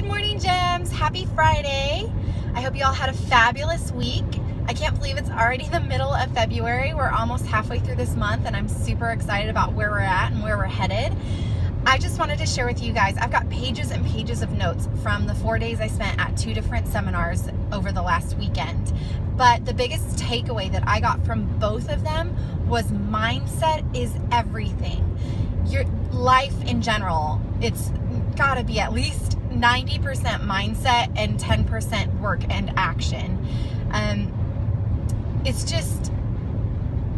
Good morning, Gems. Happy Friday. I hope you all had a fabulous week. I can't believe it's already the middle of February. We're almost halfway through this month, and I'm super excited about where we're at and where we're headed. I just wanted to share with you guys, I've got pages and pages of notes from the 4 days I spent at 2 different seminars over the last weekend. But the biggest takeaway that I got from both of them was mindset is everything. Your life in general, it's gotta be at least 90% mindset and 10% work and action. It's just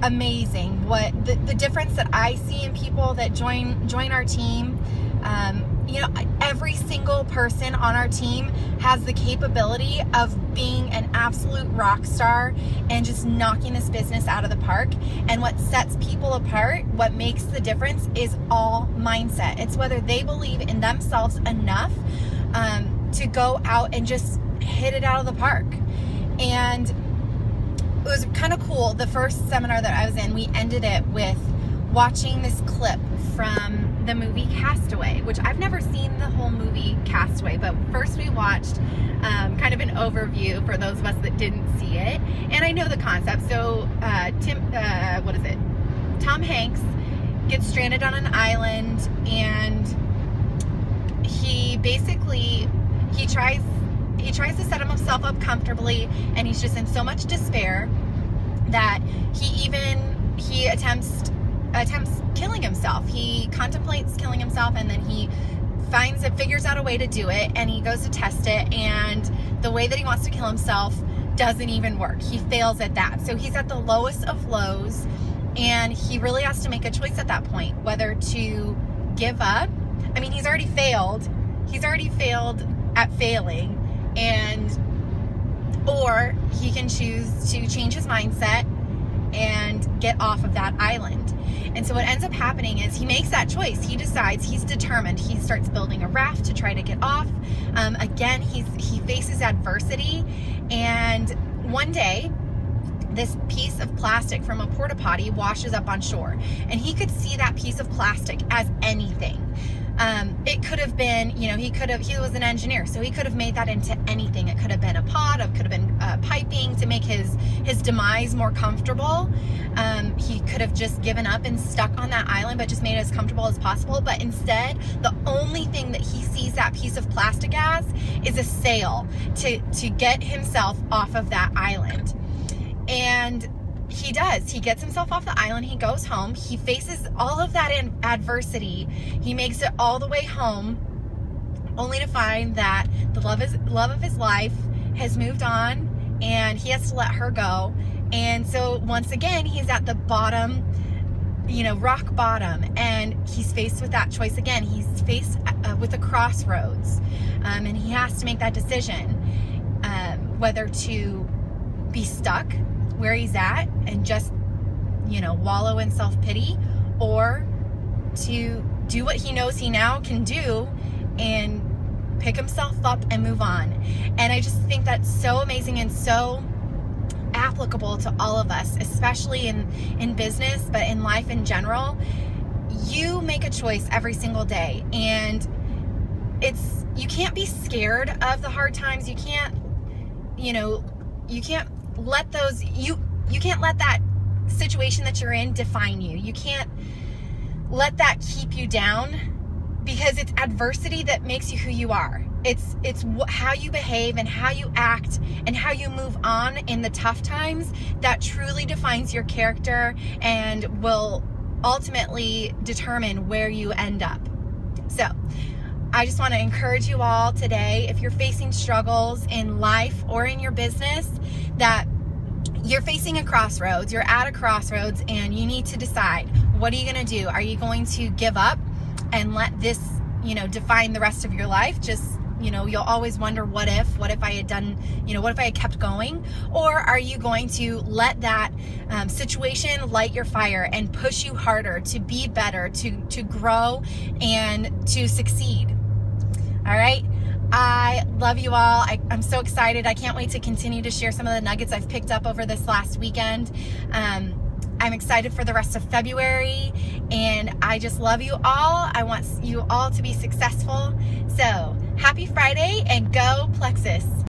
amazing what the difference that I see in people that join our team. Every single person on our team has the capability of being an absolute rock star and just knocking this business out of the park. And what sets people apart, what makes the difference, is all mindset. It's whether they believe in themselves enough to go out and just hit it out of the park. And it was kind of cool. The first seminar that I was in, we ended it with watching this clip from the movie Castaway, which I've never seen the whole movie Castaway, but first we watched kind of an overview for those of us that didn't see it. And I know the concept. So Tom Hanks gets stranded on an island, and he tries to set himself up comfortably, and he's just in so much despair that he attempts killing himself. He contemplates killing himself, and then he figures out a way to do it, and he goes to test it, and the way that he wants to kill himself doesn't even work. He fails at that. So he's at the lowest of lows, and he really has to make a choice at that point, whether to give up. I mean, he's already failed at failing, or he can choose to change his mindset and get off of that island. And so what ends up happening is he makes that choice. He decides, he's determined. He starts building a raft to try to get off. Again, he faces adversity, and one day this piece of plastic from a porta potty washes up on shore, and he could see that piece of plastic as anything. It could have been, he was an engineer, so he could have made that into anything. It could have been a pot, it could have been piping to make his demise more comfortable. He could have just given up and stuck on that island, but just made it as comfortable as possible. But instead, the only thing that he sees that piece of plastic as is a sail to get himself off of that island. And he does. He gets himself off the island. He goes home. He faces all of that adversity. He makes it all the way home, only to find that the love of his life has moved on, and he has to let her go. And so once again, he's at the bottom, rock bottom, and he's faced with that choice again. He's faced with a crossroads, and he has to make that decision, whether to be stuck where he's at and just, wallow in self-pity, or to do what he knows he now can do and pick himself up and move on. And I just think that's so amazing and so applicable to all of us, especially in business, but in life in general. You make a choice every single day, and you can't be scared of the hard times. You can't let you can't let that situation that you're in define you. You can't let that keep you down, because it's adversity that makes you who you are. It's how you behave and how you act and how you move on in the tough times that truly defines your character and will ultimately determine where you end up. So I just want to encourage you all today, if you're facing struggles in life or in your business, that you're facing a crossroads, you're at a crossroads, and you need to decide, what are you going to do? Are you going to give up and let this, define the rest of your life? Just, you'll always wonder, what if I had done, what if I had kept going? Or are you going to let that situation light your fire and push you harder to be better, to grow, and to succeed? All right. I love you all. I'm so excited. I can't wait to continue to share some of the nuggets I've picked up over this last weekend. I'm excited for the rest of February, and I just love you all. I want you all to be successful. So happy happy Friday, and go Plexus.